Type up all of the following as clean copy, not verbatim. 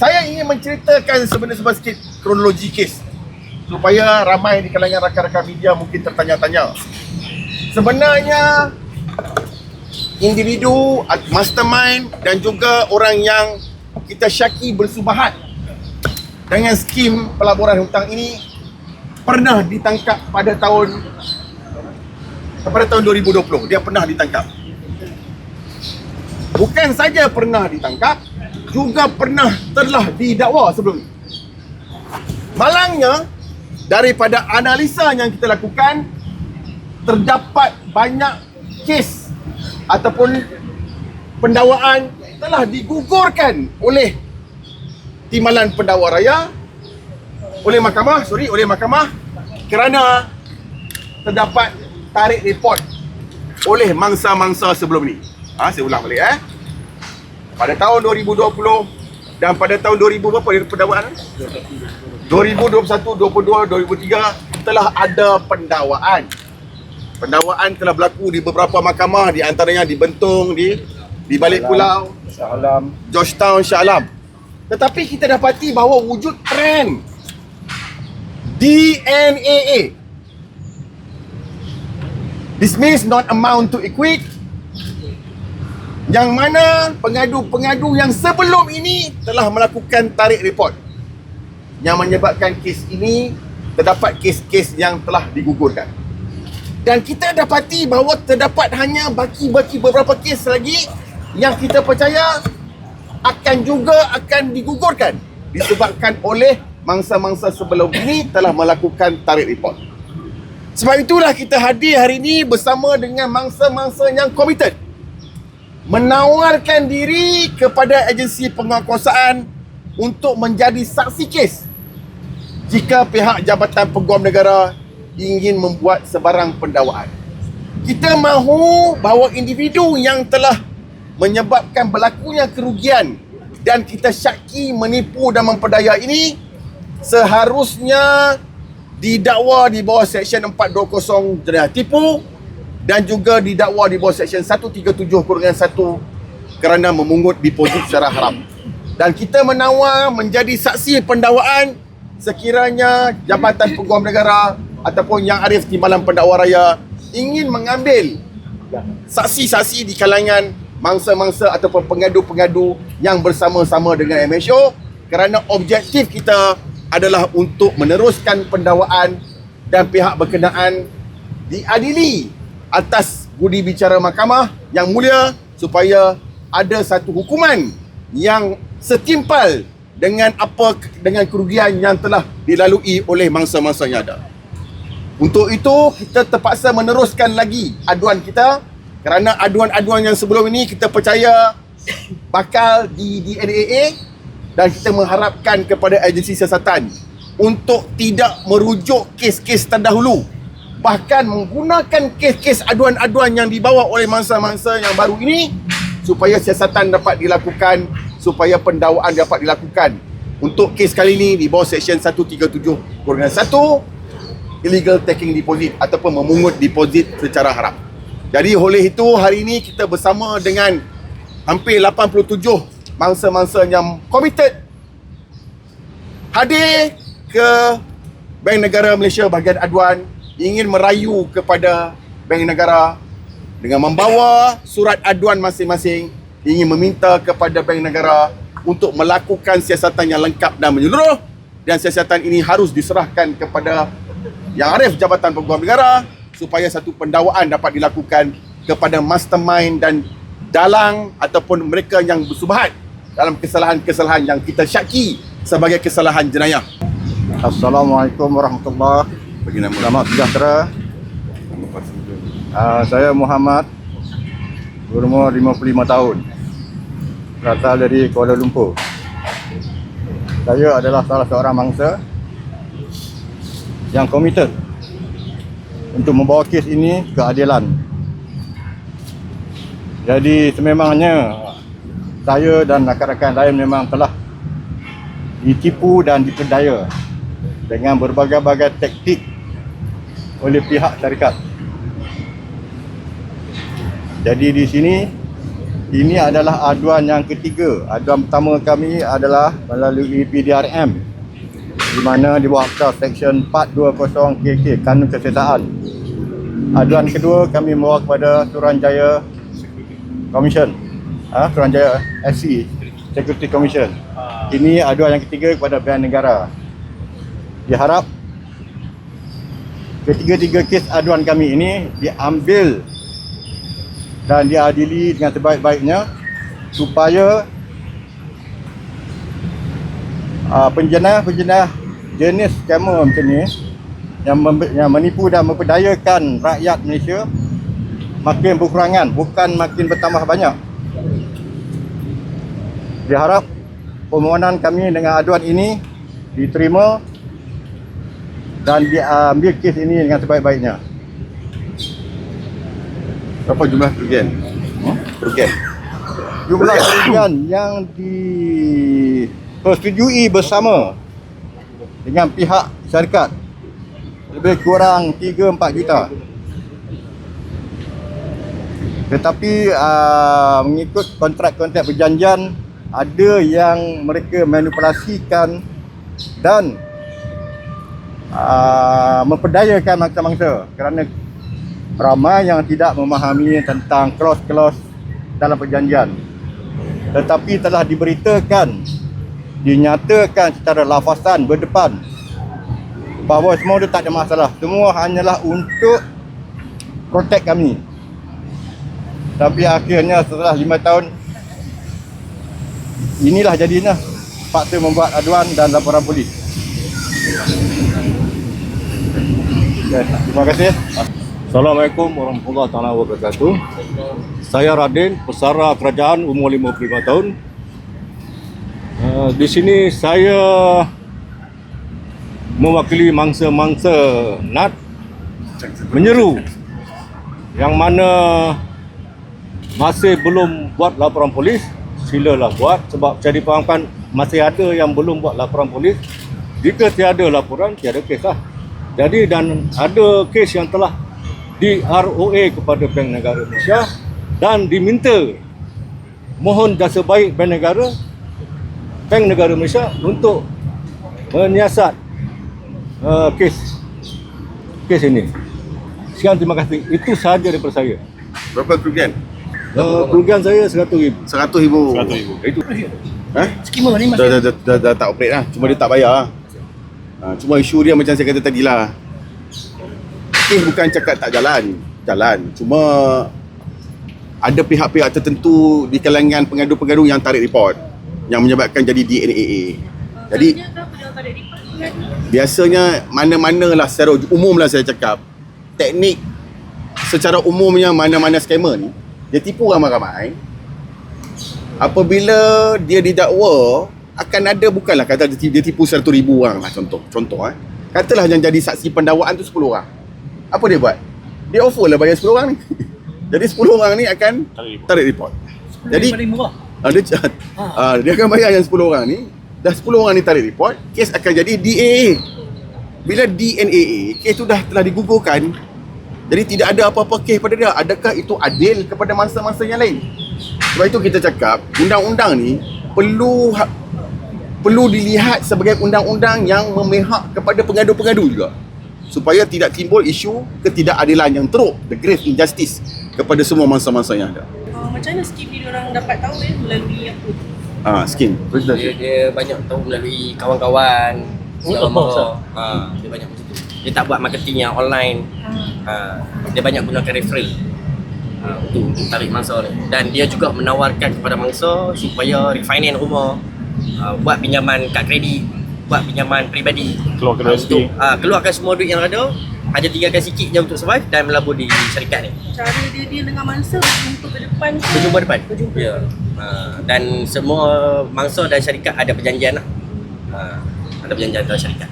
Saya ingin menceritakan sebenarnya sikit kronologi kes supaya ramai di kalangan rakan-rakan media mungkin tertanya-tanya. Sebenarnya individu, mastermind dan juga orang yang kita syaki bersubahat dengan skim pelaburan hutang ini pernah ditangkap pada tahun 2020. Dia pernah ditangkap. Bukan saja pernah ditangkap, juga pernah telah didakwa sebelum ini. Malangnya, daripada analisa yang kita lakukan, terdapat banyak kes ataupun pendakwaan telah digugurkan oleh Timbalan Pendakwa Raya, oleh mahkamah kerana terdapat tarik report oleh mangsa-mangsa sebelum ini. Saya ulang balik pada tahun 2020 dan pada tahun 2000 berapa pendakwaan? 2021, 22, 2023 telah ada pendakwaan. Pendakwaan telah berlaku di beberapa mahkamah, di antaranya di Bentong, di Balik Pulau, Shah Alam, Georgetown, Shah Alam. Tetapi kita dapati bahawa wujud trend DNAA, dismiss not amount to equate, yang mana pengadu-pengadu yang sebelum ini telah melakukan tarik report, yang menyebabkan kes ini terdapat kes-kes yang telah digugurkan. Dan kita dapati bahawa terdapat hanya baki beberapa kes lagi yang kita percaya akan digugurkan disebabkan oleh mangsa-mangsa sebelum ini telah melakukan tarik report. Sebab itulah kita hadir hari ini bersama dengan mangsa-mangsa yang komited menawarkan diri kepada agensi penguatkuasaan untuk menjadi saksi kes jika pihak Jabatan Peguam Negara ingin membuat sebarang pendakwaan. Kita mahu bahawa individu yang telah menyebabkan berlakunya kerugian dan kita syaki menipu dan memperdaya ini seharusnya didakwa di bawah Seksyen 420 jenayah tipu dan juga didakwa di bawah Seksyen 137-1 kerana memungut deposit secara haram. Dan kita menawar menjadi saksi pendakwaan sekiranya Jabatan Peguam Negara ataupun Yang Arif Timbalan Pendakwa Raya ingin mengambil saksi-saksi di kalangan mangsa-mangsa ataupun pengadu-pengadu yang bersama-sama dengan MHO, kerana objektif kita adalah untuk meneruskan pendakwaan dan pihak berkenaan diadili atas budi bicara mahkamah yang mulia supaya ada satu hukuman yang setimpal dengan kerugian yang telah dilalui oleh mangsa-mangsa yang ada. Untuk itu kita terpaksa meneruskan lagi aduan kita kerana aduan-aduan yang sebelum ini kita percaya bakal di DNAA dan kita mengharapkan kepada agensi siasatan untuk tidak merujuk kes-kes terdahulu, bahkan menggunakan kes-kes aduan-aduan yang dibawa oleh mangsa-mangsa yang baru ini supaya siasatan dapat dilakukan, supaya pendakwaan dapat dilakukan. Untuk kes kali ini di bawah Seksyen 137-1 illegal taking deposit ataupun memungut deposit secara haram. Jadi oleh itu hari ini kita bersama dengan hampir 87 mangsa-mangsa yang komited hadir ke Bank Negara Malaysia bahagian aduan, ingin merayu kepada Bank Negara dengan membawa surat aduan masing-masing, ingin meminta kepada Bank Negara untuk melakukan siasatan yang lengkap dan menyeluruh, dan siasatan ini harus diserahkan kepada Yang Arif Jabatan Peguam Negara supaya satu pendakwaan dapat dilakukan kepada mastermind dan dalang ataupun mereka yang bersubahat dalam kesalahan-kesalahan yang kita syaki sebagai kesalahan jenayah. Assalamualaikum warahmatullahi wabarakatuh. Selamat sejahtera. Saya Muhammad, berumur 55 tahun, berasal dari Kuala Lumpur. Saya adalah salah seorang mangsa yang komited untuk membawa kes ini ke keadilan. Jadi sememangnya saya dan rakan-rakan lain memang telah ditipu dan diperdaya dengan berbagai-bagai taktik oleh pihak syarikat. Jadi di sini Ini adalah aduan yang ketiga. Aduan pertama kami adalah melalui PDRM, di mana di bawah Akta Seksyen 420 KK Kanun Kesetaraan. Aduan kedua kami membawa kepada Suruhanjaya Commission, Suruhanjaya SC Security Commission. Ini aduan yang ketiga kepada pihak negara. Diharap ketiga-tiga kes aduan kami ini diambil dan diadili dengan sebaik-baiknya supaya penjenayah-penjenayah jenis scammer macam ni yang menipu dan memperdayakan rakyat Malaysia makin berkurangan, bukan makin bertambah banyak. Diharap permohonan kami dengan aduan ini diterima dan diambil kes ini dengan sebaik-baiknya. Berapa jumlah kerugian? Kerugian. Jumlah kerugian yang dipersetujui bersama dengan pihak syarikat lebih kurang 3-4 juta. Tetapi mengikut kontrak-kontrak perjanjian, ada yang mereka manipulasikan dan memperdayakan mangsa-mangsa kerana ramai yang tidak memahami tentang clause-clause dalam perjanjian. Tetapi telah diberitakan, dinyatakan secara lafazan berdepan bahawa semua itu tak ada masalah. Semua hanyalah untuk protect kami. Tapi akhirnya setelah 5 tahun, inilah jadinya paksa membuat aduan dan laporan polis. Okay, terima kasih. Assalamualaikum warahmatullahi taala wabarakatuh. Saya Radin, pesara kerajaan, umur 55 tahun. Di sini saya mewakili mangsa-mangsa NAT menyeru yang mana masih belum buat laporan polis, silalah buat, sebab saya difahamkan masih ada yang belum buat laporan polis. Jika tiada laporan, tiada kes lah. Jadi dan ada kes yang telah di ROA kepada Bank Negara Malaysia dan diminta mohon jasa baik Bank Negara Malaysia untuk menyiasat kes ini. Sekian, terima kasih. Itu sahaja daripada saya. Berapa kerugian? Kerugian saya RM100,000. RM100,000. Itu. Skema ni Dah tak operate lah. Cuma dia tak bayar. Cuma isu dia macam saya kata tadi lah. Kes bukan cakap tak jalan. Cuma ada pihak-pihak tertentu di kalangan pengadu-pengadu yang tarik report, yang menyebabkan jadi DNAA. Jadi biasanya mana-manalah secara umum lah saya cakap, teknik secara umumnya mana-mana scammer ni dia tipu ramai-ramai. Apabila dia didakwa, akan ada, bukanlah kata dia tipu 100,000 orang lah, contoh katalah yang jadi saksi pendakwaan tu 10 orang. Apa dia buat? Dia offer lah bayar 10 orang ni. Jadi 10 orang ni akan tarik report. Jadi paling murah. dia akan bayar yang 10 orang ni. Dah 10 orang ni tarik report, kes akan jadi DAA. Bila DNAA, kes tu telah digugurkan. Jadi tidak ada apa-apa kes pada dia. Adakah itu adil kepada mangsa-mangsa yang lain? Sebab itu kita cakap undang-undang ni perlu dilihat sebagai undang-undang yang memihak kepada pengadu-pengadu juga, supaya tidak timbul isu ketidakadilan yang teruk, the grave injustice kepada semua mangsa-mangsa yang ada. Macam mana skim ni orang dapat tahu melalui apa? Skim. Dia banyak tahu melalui kawan-kawan. Selama dia banyak macam tu. Dia tak buat marketing yang online. Dia banyak gunakan referral untuk tarik mangsa ni. Dan dia juga menawarkan kepada mangsa supaya refinance rumah, buat pinjaman kad kredit, buat pinjaman peribadi, untuk keluarkan semua duit yang ada, hanya tinggalkan sikit je untuk survive dan melabur di syarikat ni. Cara dia dengan mangsa berjumpa ke depan ke? Berjumpa depan. Ya. Dan semua mangsa dan syarikat ada perjanjian lah. Ada perjanjian antara syarikat.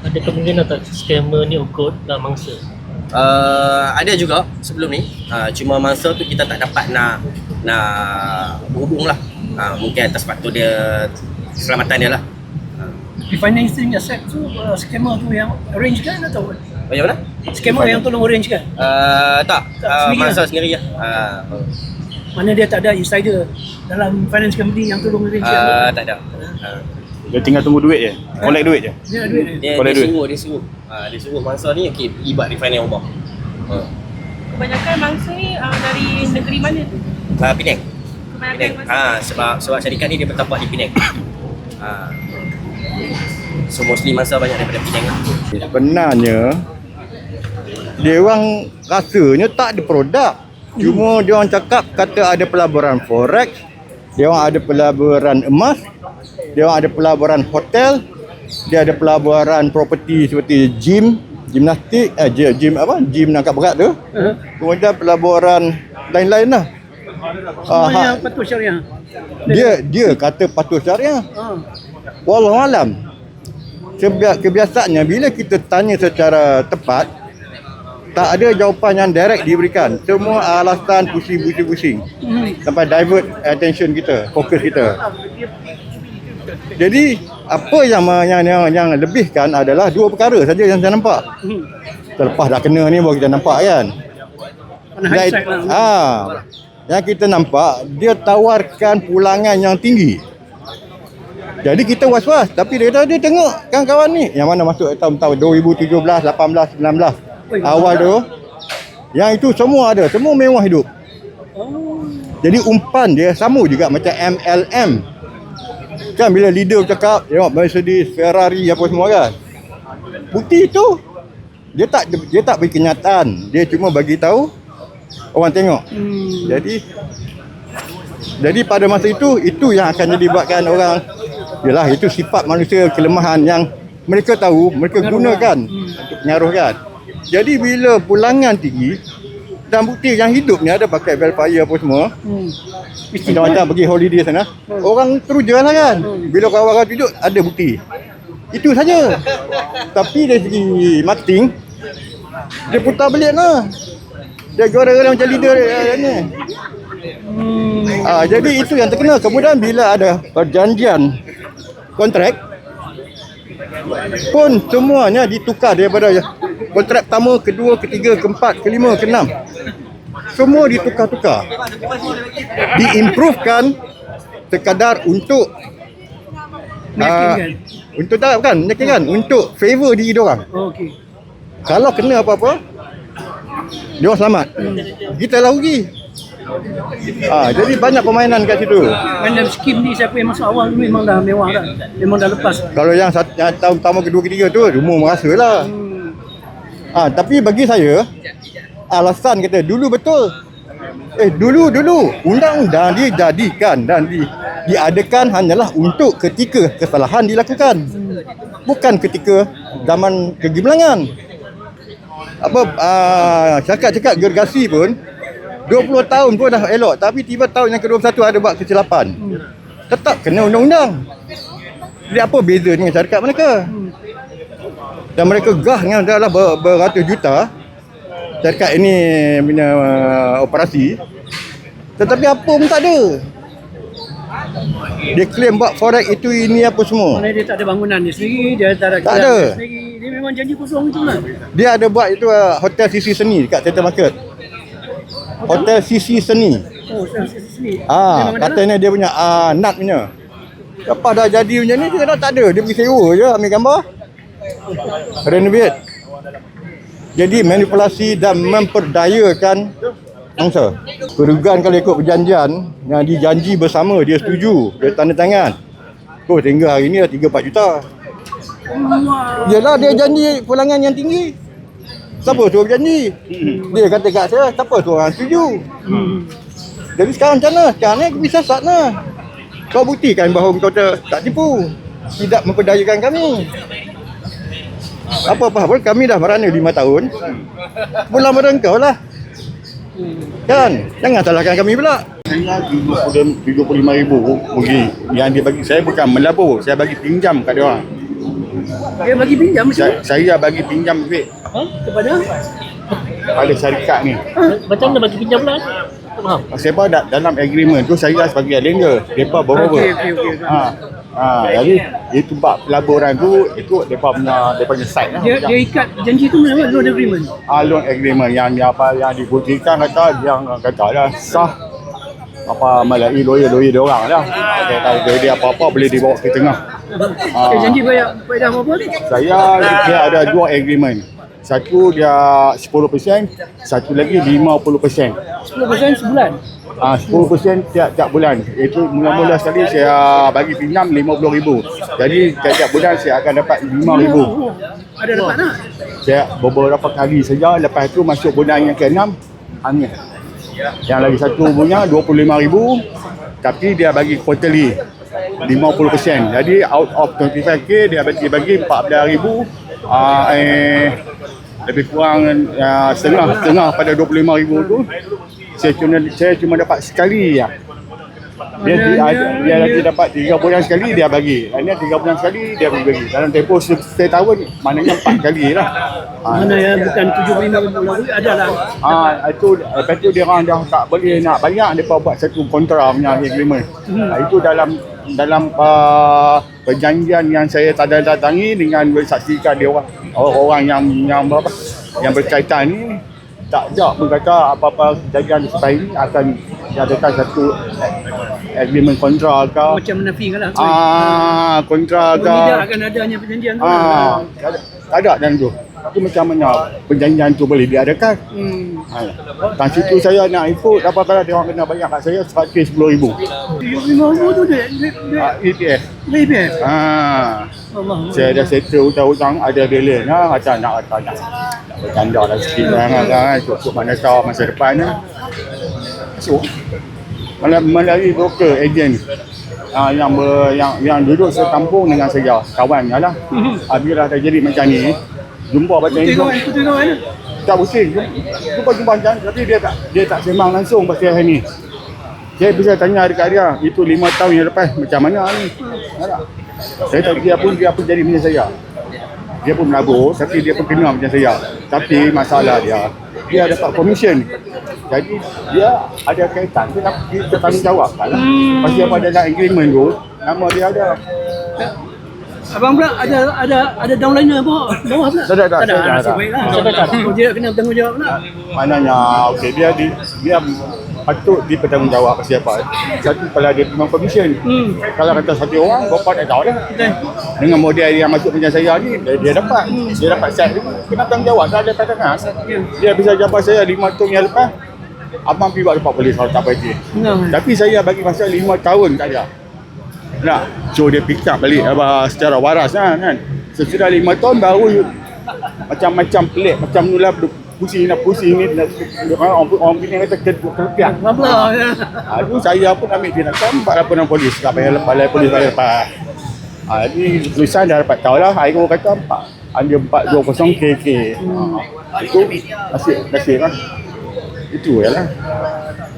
Ada kemungkinan tak scammer ni ukut dah mangsa? Ada juga sebelum ni. Cuma mangsa tu kita tak dapat nak berhubung lah. Mungkin atas faktor dia, keselamatan dia lah. Refinancing asset tu scammer tu yang arrange kan atau Macam mana? scammer yang tolong arrange kan? Tak. Sendiri Mangsa lah? sendiri lah. Mana dia tak ada insider dalam finance company yang tolong arrange. Tak ada. Dia tinggal tunggu duit je. Collect duit je. Dia ada duit dia. Dia suruh. Dia suruh mangsa ni okey ibat refinance ubah. Kebanyakan mangsa ni dari negeri mana tu? Penang. Kebanyakan Penang. mangsa. Sebab syarikat ni dia bertapak di Penang. So mostly mangsa banyak daripada Penang lah. Sebenarnya dia orang rasanya tak ada produk. Cuma dia orang cakap kata ada pelaburan forex, dia orang ada pelaburan emas, dia orang ada pelaburan hotel, dia ada pelaburan property seperti gym, gimnastik, gym angkat berat tu. Kemudian pelaburan lain-lain lah. Semua yang patuh syariah. Dia kata patuh syariah. Wallahualam. Kebiasaannya bila kita tanya secara tepat, tak ada jawapan yang direct diberikan. Semua alasan pusing. Sampai divert attention kita, fokus kita. Jadi apa yang lebihkan adalah dua perkara saja yang saya nampak. Selepas dah kena ni baru kita nampak kan. Yang kita nampak dia tawarkan pulangan yang tinggi. Jadi kita was-was, tapi dia kata dia tengok kawan-kawan ni yang mana masuk tahun-tahun 2017, 18, 19 awal tu, yang itu semua ada, semua mewah hidup. Jadi umpan dia sama juga macam MLM. Kan bila leader cakap, tengok Mercedes, Ferrari apa semua kan. Bukti itu dia tak bagi kenyataan, dia cuma bagi tahu orang tengok. Jadi pada masa itu yang akan menyebabkan orang, yalah itu sifat manusia, kelemahan yang mereka tahu, mereka gunakan untuk mengaruhkan. Jadi bila pulangan tinggi dan bukti yang hidup ni ada pakai Velfire apa semua, macam-macam pergi holiday sana, orang teruja lah kan. Bila kawan-kawan hidup ada bukti. Itu saja. Tapi dari segi marketing, dia putar balik lah. Dia gara-gara macam leader ni. Jadi itu yang terkena. Kemudian bila ada perjanjian kontrak pun semuanya ditukar daripada kontrak pertama, kedua, ketiga, keempat, kelima, keenam. Semua ditukar-tukar. Diimprovekan sekadar untuk untuk tak kan, meyakinkan untuk favor diri dia orang. Okey. Kalau kena apa-apa, dia orang selamat. Kita lah rugi. Jadi banyak permainan kat situ. Dalam skim ni siapa yang masuk awal dulu memang dah mewah dah. Memang dah lepas. Kalau yang tahun pertama, kedua, ketiga tu semua merasa lah. Tapi bagi saya, alasan kata dulu betul. Dulu undang-undang dijadikan dan diadakan hanyalah untuk ketika kesalahan dilakukan. Bukan ketika zaman kegemilangan. Cakap gergasi pun 20 tahun pun dah elok, tapi tiba tahun yang ke-21 ada buat kesilapan. Tetap kena undang-undang. Jadi apa beza dengan syarikat mereka? Dan mereka gah dengan adalah beratus juta syarikat ini punya operasi, tetapi apa pun tak ada. Dia claim buat forex itu ini apa semua. Mana dia tak ada bangunan dia sendiri, dia tak ada Tak ada. dia sendiri. Dia memang janji kosong itu lah. Dia ada buat itu hotel Sisi Seni dekat Center Market. Hotel Sisi Seni. Oh, sini. Katanya dia punya nut punya. Lepas dah jadi macam ni, dia dah tak ada. Dia pergi sewa je, ambil gambar, renovate. Jadi manipulasi dan memperdayakan mangsa. Kerugian kalau ikut perjanjian yang dijanji bersama, dia setuju, dia tanda tangan. Sehingga hari ni dah 3-4 juta. Yelah, dia janji pulangan yang tinggi. Siapa suruh berjanji? Dia kata kat saya, siapa suruh orang setuju? Jadi sekarang macam mana? Sekarang ni bisa sat lah. Kau buktikan bahawa kau tak tipu, tidak memperdayakan kami. Apa-apa pun kami dah merana 5 tahun. Pulang pada engkau lah. Kan? Jangan salahkan kami pula. Saya 75,000 bagi yang dia bagi saya, bukan melabur, saya bagi pinjam kat dia orang. Dia bagi pinjam Saya bagi pinjam duit kepada pada syarikat ni. macam mana bagi pinjam pula? Tak faham. Sebab dalam agreement tu saya sebagai lender, depa borrower. Okey. Jadi itu bab pelaburan tu ikut depa punya side lah. Dia ikat janji tu mana loan agreement. Loan agreement yang dibuktikan kata yang kata dah sah apa malai lawyer dia orang lah. Okay, kalau dia apa-apa boleh dibawa ke tengah. Janji bayar berapa ni? Dia ada 2 agreement. Satu dia 10%, satu lagi 50%. 10% sebulan. 10% tiap bulan. Itu mula-mula sekali saya bagi pinjam 50,000. Jadi tiap bulan saya akan dapat 5,000. Ada dapat tak? Saya beberapa kali saja, lepas tu masuk bulan yang ke-6 ambil. Yang lagi satu punya 25,000, tapi dia bagi quarterly 50%. Jadi out of 25k dia bagi 14,000, lebih kurang setengah pada 25,000 tu. Saya cuma dapat sekali ya. Dia lagi dapat 3 bulan sekali dia bagi. Ini 3 bulan sekali dia bagi. Dalam tempoh setahun maknanya 4 kali lah. Mana yang bukan 75,000 ada lah. Itu lepas tu dia orang dah tak boleh nak bayar, depa buat satu kontra punya agreement. Itu dalam perjanjian yang saya tandatangi dengan saksikan dia orang yang berapa yang berkaitan ni. Tak jauh berkata apa-apa kejadian seperti ini akan diadakan satu agreement kontra ke. Macam menafikan lah. Kontra ke. Tidak akan adanya perjanjian tu. Tak ada dan tu. Itu macam mana perjanjian tu boleh diadakan. Kat situ saya nak ikut apa-apa dia orang kena bayar kat saya 110,000. 75,000 tu duit EPF. EPF. Allah. Saya dah settle hutang-hutang, ada balance macam nak bercanda lah sikit kan, cukup mana tahu masa depan ni. So, melalui broker, agent yang duduk sekampung dengan saya, kawannya lah. Bila dah jadi macam ni, jumpa macam ni. Putih kawan ni. Tak pusing, jumpa macam tapi dia tak sembang langsung pasal hari ni. Saya bisa tanya dekat dia, itu 5 tahun yang lepas macam mana ni. Saya tak dia pun jadi macam saya. Dia pun melabur, tapi dia pun kena macam saya. Tapi masalah dia dapat komisen. Jadi dia ada kaitan, kita tanggungjawab kan. Pasal apa dalam agreement tu, nama dia ada. Abang pula ada downline bawah pula? Tak ada. Nasib baiklah. Dia kena bertanggungjawab pula. Maknanya, okey dia patut dipertanggungjawab pasal apa. Satu kalau dia terima komisen. Kalau kata satu orang, berapa tak tahu dah. Dengan model yang masuk macam saya ni, dia dapat. Dia dapat set. Kena tanggungjawab dah ada tengah. Dia bisa jabat saya 5 tahun yang lepas. Abang pergi buat lepas polis kalau tak apa dia. Tapi saya bagi masa 5 tahun kat dia. Nak so dia pick up balik secara waras kan. Sesudah 5 tahun baru macam-macam pelik, macam mula pusing ni orang Penang kata kepiak. Aduh saya pun ambil tindakan buat laporan polis kat balai polis lepas. Jadi tulisan dah dapat tahu lah. Aiko kata ada 420 KK. Itu nasib kan. Itu ya lah.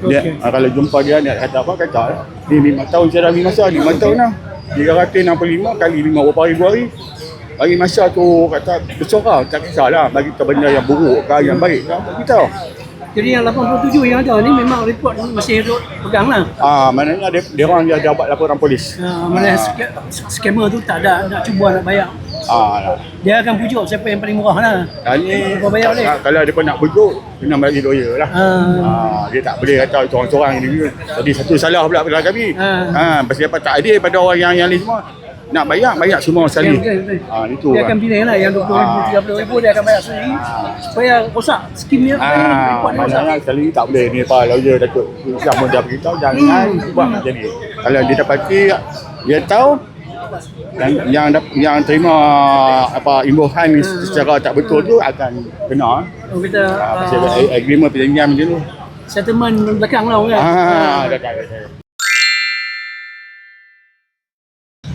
Dia kalau jumpa dia kata apa kata ni 5 tahun saya dah bagi masa 5 tahun lah. 365 kali 5 berapa ribu hari. Bagi masa tu kata bersorang, tak kisahlah bagi kita benda yang buruk ke yang baik ke kita. Jadi yang 87 yang ada ni memang report masih duk pegang lah. Maknanya dia orang dia buat laporan polis. Mana scammer tu tak ada nak cuba nak bayar. Dia akan pujuk siapa yang paling murah lah. Ni bayar boleh. kalau dia pun nak pujuk kena bagi lawyer lah. Dia tak boleh kata seorang-seorang ni. Jadi satu salah pula pada kami. Pasal apa tak adil pada orang yang ni semua. Nak bayar semua sekali. Betul. Itu dia akan pilih lah yang 20,000, 30,000 dia akan bayar sendiri supaya rosak skim dia. Maknanya sekali tak boleh ni apa lawyer Datuk Syam dah beritahu jangan buat macam ni. Kalau dia dapati dia tahu yang terima imbuhan secara tak betul tu akan kena. Kita pasal agreement perjanjian macam tu. settlement belakang lah kan. Dah.